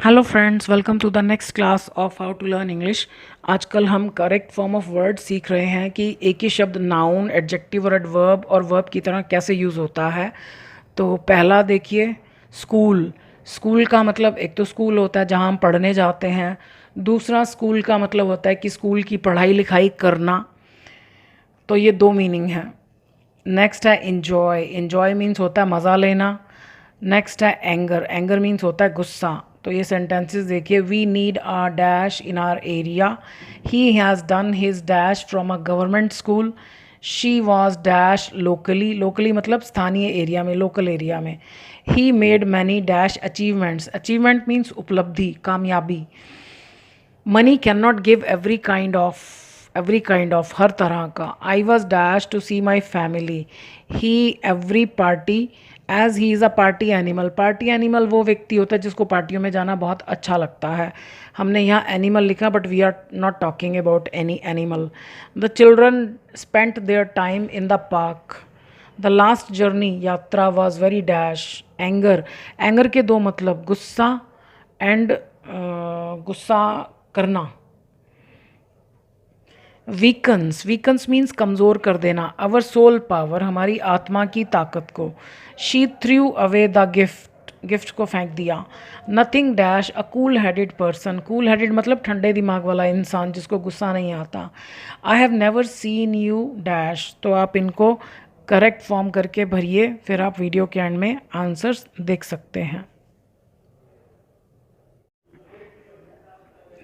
Hello friends, welcome to the next class of how to learn English. आजकल हम correct form of word सीख रहे हैं कि एक ही शब्द नाउन, एडजेक्टिव और एडवर्ब और वर्ब की तरह कैसे यूज़ होता है। तो पहला देखिए, स्कूल। स्कूल का मतलब एक तो स्कूल होता है जहाँ हम पढ़ने जाते हैं। दूसरा स्कूल का मतलब होता है कि स्कूल की पढ़ाई लिखाई करना। तो ये दो मीनिंग है। नेक्स्ट है इंजॉय। इंजॉय मीन्स होता है मज़ा लेना। नेक्स्ट है एंगर। एंगर मीन्स होता है गुस्सा। तो ये सेंटेंसेस देखिए, we need a dash in our area, he has done his dash from a government school, she was dash locally. Locally मतलब स्थानीय एरिया में, लोकल एरिया में। He made many dash achievements. Achievement means उपलब्धि, कामयाबी। Money can not give every kind of हर तरह का। I was dash to see my family, he every party as he is a party animal. Party animal वो व्यक्ति होता है जिसको पार्टियों में जाना बहुत अच्छा लगता है। हमने यहाँ एनिमल लिखा, but we are not talking about any animal. The children spent their time in the park. The last journey, यात्रा, was very dash anger. Anger के दो मतलब, गुस्सा एंड गुस्सा करना। वीकन्स। वीकन्स मीन्स कमज़ोर कर देना। अवर सोल पावर, हमारी आत्मा की ताकत को। She threw away the gift, gift को फेंक दिया। Nothing dash a cool headed person. Cool headed मतलब ठंडे दिमाग वाला इंसान जिसको गुस्सा नहीं आता। I have never seen you dash. तो आप इनको करेक्ट फॉर्म करके भरिए, फिर आप वीडियो के एंड में आंसर्स देख सकते हैं।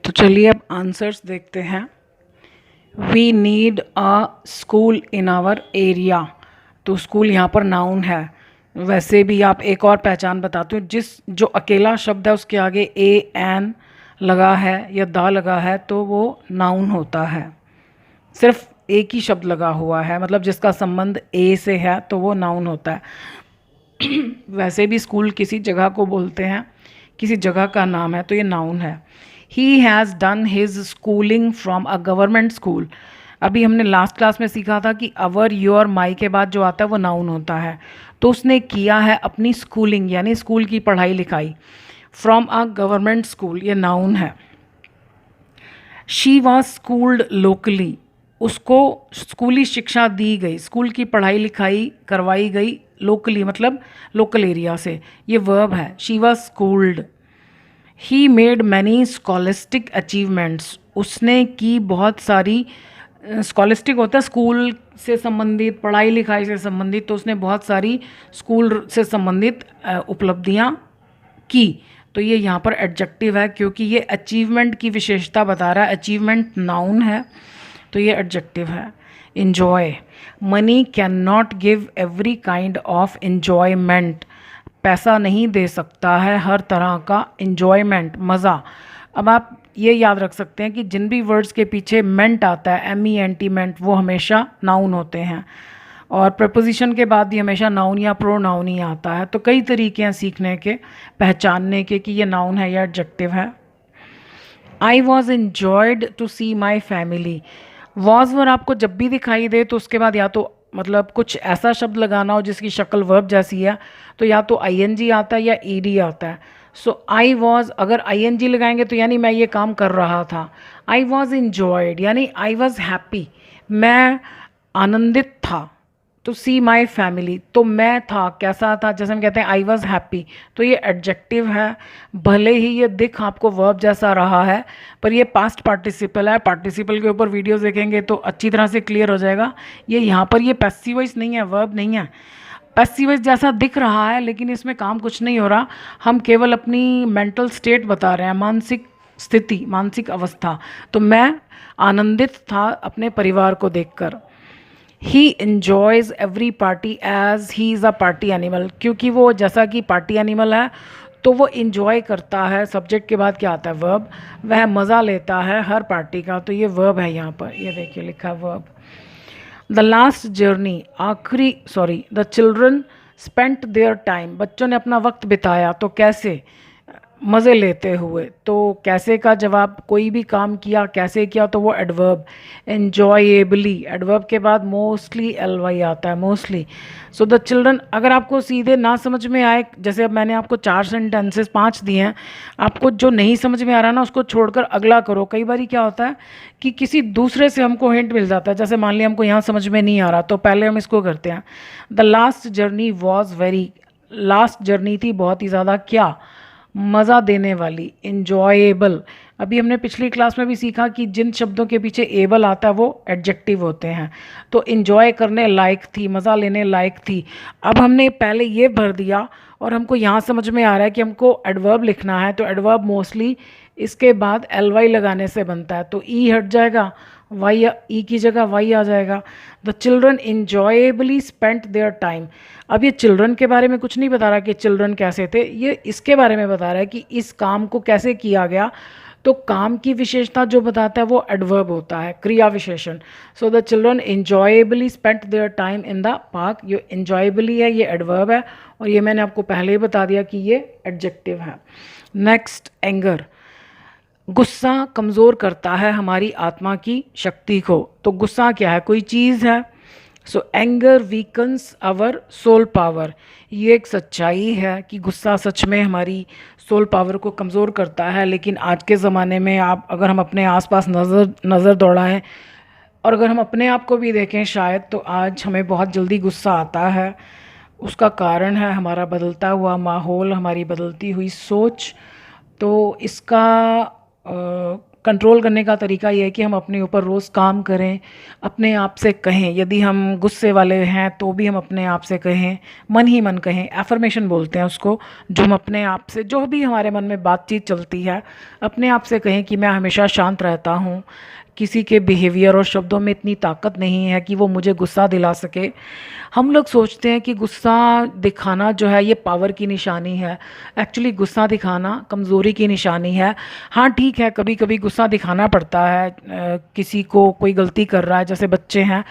तो चलिए अब आंसर्स देखते हैं। We need a school in our area. तो स्कूल यहाँ पर नाउन है। वैसे भी आप एक और पहचान बताते हो, जिस जो अकेला शब्द है उसके आगे ए एन लगा है या दा लगा है तो वो नाउन होता है। सिर्फ एक ही शब्द लगा हुआ है, मतलब जिसका संबंध ए से है तो वो नाउन होता है। वैसे भी स्कूल किसी जगह को बोलते हैं, किसी जगह का नाम है, तो ये नाउन है। ही has done his schooling from a government school. अभी हमने लास्ट क्लास में सीखा था कि अवर, योर, माई के बाद जो आता है वो नाउन होता है। तो उसने किया है अपनी स्कूलिंग, यानी स्कूल की पढ़ाई लिखाई, फ्रॉम अ गवर्नमेंट स्कूल, ये नाउन है। She was schooled locally. उसको स्कूली शिक्षा दी गई, स्कूल की पढ़ाई लिखाई करवाई गई लोकली मतलब लोकल एरिया से, ये वर्ब है। She was schooled. He made many scholastic achievements. उसने की बहुत सारी, स्कॉलिस्टिक होता है स्कूल से संबंधित, पढ़ाई लिखाई से संबंधित, तो उसने बहुत सारी स्कूल से संबंधित उपलब्धियाँ की। तो ये यहाँ पर एडजेक्टिव है क्योंकि ये अचीवमेंट की विशेषता बता रहा है। अचीवमेंट नाउन है तो ये एडजेक्टिव है। Enjoy. Money can not give every kind of enjoyment. पैसा नहीं दे सकता है हर तरह का इन्जॉयमेंट, मज़ा। अब आप ये याद रख सकते हैं कि जिन भी वर्ड्स के पीछे मेंट आता है, एम ई एन टी मेंट, वो हमेशा नाउन होते हैं। और प्रपोजिशन के बाद भी हमेशा नाउन या प्रोनाउन ही आता है। तो कई तरीके हैं सीखने के, पहचानने के कि ये नाउन है या एडजेक्टिव है। I was enjoyed to see my family. Was word आपको जब भी दिखाई दे तो उसके बाद या तो मतलब कुछ ऐसा शब्द लगाना हो जिसकी शक्ल वर्ब जैसी है, तो या तो आई एन जी आता है या ई डी आता है। सो आई वॉज, अगर आई एन जी लगाएंगे तो यानी मैं ये काम कर रहा था। आई वॉज इन्जॉयड यानी आई वॉज हैप्पी, मैं आनंदित था। टू सी माई फैमिली, तो मैं था, कैसा था, जैसे हम कहते हैं आई वॉज हैप्पी, तो ये एडजेक्टिव है। भले ही ये दिख आपको वर्ब जैसा रहा है, पर ये पास्ट पार्टिसिपल है। पार्टिसिपल के ऊपर वीडियोस देखेंगे तो अच्छी तरह से क्लियर हो जाएगा। ये यहाँ पर ये पैसिव वॉइस नहीं है, वर्ब नहीं है। पैसिव वॉइस जैसा दिख रहा है लेकिन इसमें काम कुछ नहीं हो रहा। हम केवल अपनी मेंटल स्टेट बता रहे हैं, मानसिक स्थिति, मानसिक अवस्था। तो मैं आनंदित था अपने परिवार को देखकर। He enjoys every party as he is a party animal, क्योंकि वो जैसा कि पार्टी एनिमल है तो वो इन्जॉय करता है। सब्जेक्ट के बाद क्या आता है, वर्ब। वह मज़ा लेता है हर पार्टी का, तो ये वर्ब है यहाँ पर, ये देखिए लिखा है वर्ब। द लास्ट जर्नी, आखिरी, the children spent their time. बच्चों ने अपना वक्त बिताया, तो कैसे, मज़े लेते हुए। तो कैसे का जवाब, कोई भी काम किया कैसे किया, तो वो एडवर्ब। एन्जॉयेबली, एडवर्ब के बाद मोस्टली एल वाई आता है, मोस्टली। सो द चिल्ड्रन, अगर आपको सीधे ना समझ में आए, जैसे अब मैंने आपको 4 सेंटेंसेस 5 दिए हैं, आपको जो नहीं समझ में आ रहा ना उसको छोड़कर अगला करो। कई बार क्या होता है कि किसी दूसरे से हमको हिंट मिल जाता है, जैसे मान लिया हमको यहाँ समझ में नहीं आ रहा तो पहले हम इसको करते हैं। The last journey was very, last journey थी बहुत ही ज़्यादा क्या, मज़ा देने वाली, इंजॉयेबल। अभी हमने पिछली क्लास में भी सीखा कि जिन शब्दों के पीछे एबल आता है वो एडजेक्टिव होते हैं। तो इंजॉय करने लायक थी, मज़ा लेने लायक थी। अब हमने पहले ये भर दिया और हमको यहाँ समझ में आ रहा है कि हमको एडवर्ब लिखना है, तो एडवर्ब मोस्टली इसके बाद एल वाई लगाने से बनता है, तो ई हट जाएगा, वाई, ई की जगह वाई आ जाएगा। The children enjoyably spent their time. अब ये चिल्ड्रन के बारे में कुछ नहीं बता रहा कि चिल्ड्रन कैसे थे, ये इसके बारे में बता रहा है कि इस काम को कैसे किया गया। तो काम की विशेषता जो बताता है वो एडवर्ब होता है, क्रिया विशेषण। So the children enjoyably spent their time in the park. ये इंजॉयबली है, ये एडवर्ब है, और ये मैंने आपको पहले ही बता दिया कि ये एडजेक्टिव है। Next, anger. गुस्सा कमज़ोर करता है हमारी आत्मा की शक्ति को। तो गुस्सा क्या है, कोई चीज़ है। So anger weakens our soul power. ये एक सच्चाई है कि गुस्सा सच में हमारी सोल पावर को कमज़ोर करता है। लेकिन आज के ज़माने में आप, अगर हम अपने आसपास नज़र दौड़ाएं और अगर हम अपने आप को भी देखें शायद, तो आज हमें बहुत जल्दी गुस्सा आता है। उसका कारण है हमारा बदलता हुआ माहौल, हमारी बदलती हुई सोच। तो इसका कंट्रोल करने का तरीका ये है कि हम अपने ऊपर रोज़ काम करें, अपने आप से कहें, यदि हम गुस्से वाले हैं तो भी हम अपने आप से कहें, मन ही मन कहें, एफर्मेशन बोलते हैं उसको, जो हम अपने आप से, जो भी हमारे मन में बातचीत चलती है, अपने आप से कहें कि मैं हमेशा शांत रहता हूँ, किसी के बिहेवियर और शब्दों में इतनी ताकत नहीं है कि वो मुझे गुस्सा दिला सके। हम लोग सोचते हैं कि गुस्सा दिखाना जो है ये पावर की निशानी है। एक्चुअली गुस्सा दिखाना कमज़ोरी की निशानी है। हाँ ठीक है, कभी कभी गुस्सा दिखाना पड़ता है, किसी को कोई गलती कर रहा है, जैसे बच्चे हैं,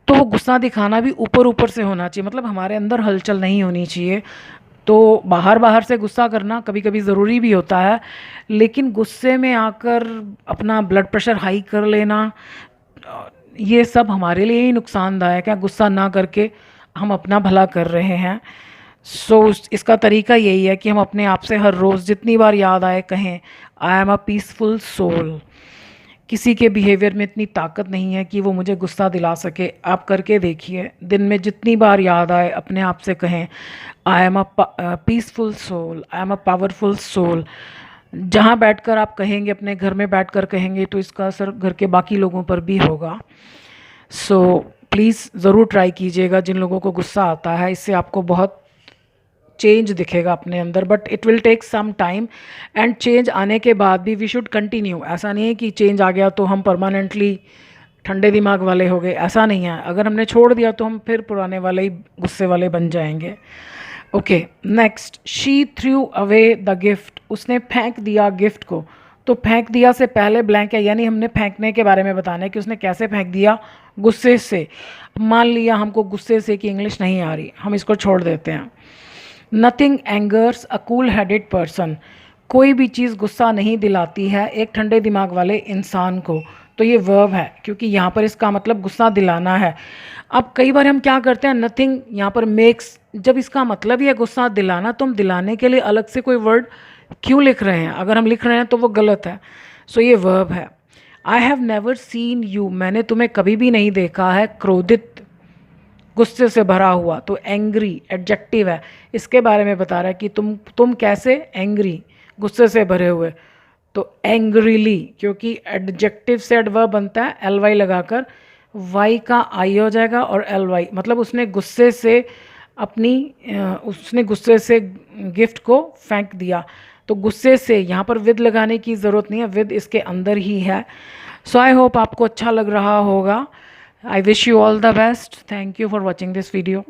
तो वो गुस्सा दिखाना भी ऊपर ऊपर से होना चाहिए, मतलब हमारे अंदर हलचल नहीं होनी चाहिए। तो बाहर बाहर से गुस्सा करना कभी कभी ज़रूरी भी होता है, लेकिन गुस्से में आकर अपना ब्लड प्रेशर हाई कर लेना, ये सब हमारे लिए ही नुकसानदायक है। गुस्सा ना करके हम अपना भला कर रहे हैं। सो इसका तरीका यही है कि हम अपने आप से हर रोज़ जितनी बार याद आए कहें, I am a peaceful soul. किसी के बिहेवियर में इतनी ताकत नहीं है कि वो मुझे गुस्सा दिला सके। आप करके देखिए, दिन में जितनी बार याद आए अपने आप से कहें, I am a peaceful soul, I am a powerful soul. जहाँ बैठकर आप कहेंगे, अपने घर में बैठकर कहेंगे, तो इसका असर घर के बाकी लोगों पर भी होगा। सो प्लीज़ ज़रूर ट्राई कीजिएगा। जिन लोगों को गुस्सा आता है, इससे आपको बहुत चेंज दिखेगा अपने अंदर, but it will take some time. And change आने के बाद भी वी शुड कंटिन्यू। ऐसा नहीं है कि चेंज आ गया तो हम परमानेंटली ठंडे दिमाग वाले हो गए, ऐसा नहीं है। अगर हमने छोड़ दिया तो हम फिर पुराने वाले ही गुस्से वाले बन जाएंगे। Okay, next, she threw away the gift. उसने फेंक दिया गिफ्ट को। तो फेंक दिया से पहले ब्लैंक है, यानी हमने फेंकने के बारे में बताना है कि उसने कैसे फेंक दिया, गुस्से से। मान लिया हमको गुस्से से कि इंग्लिश नहीं आ रही, हम इसको छोड़ देते हैं। Nothing angers a cool headed person. कोई भी चीज़ गुस्सा नहीं दिलाती है एक ठंडे दिमाग वाले इंसान को। तो ये वर्ब है, क्योंकि यहाँ पर इसका मतलब गुस्सा दिलाना है। अब कई बार हम क्या करते हैं, नथिंग यहाँ पर मेक्स, जब इसका मतलब ही है गुस्सा दिलाना, तो हम दिलाने के लिए अलग से कोई वर्ड क्यों लिख रहे हैं? अगर हम लिख रहे हैं तो वो गलत है। सो ये वर्ब है। I have never seen you. मैंने तुम्हें कभी भी नहीं देखा है क्रोधित, गुस्से से भरा हुआ। तो एंग्री एडजेक्टिव है, इसके बारे में बता रहा है कि तुम कैसे, एंग्री, गुस्से से भरे हुए। तो एंग्रीली, क्योंकि एडजेक्टिव से एडवर्ब बनता है एल वाई लगाकर, वाई का आई हो जाएगा और एल वाई, मतलब उसने गुस्से से उसने गुस्से से गिफ्ट को फेंक दिया। तो गुस्से से यहाँ पर विद लगाने की ज़रूरत नहीं है, विद इसके अंदर ही है। सो आई होप आपको अच्छा लग रहा होगा। I wish you all the best. Thank you for watching this video.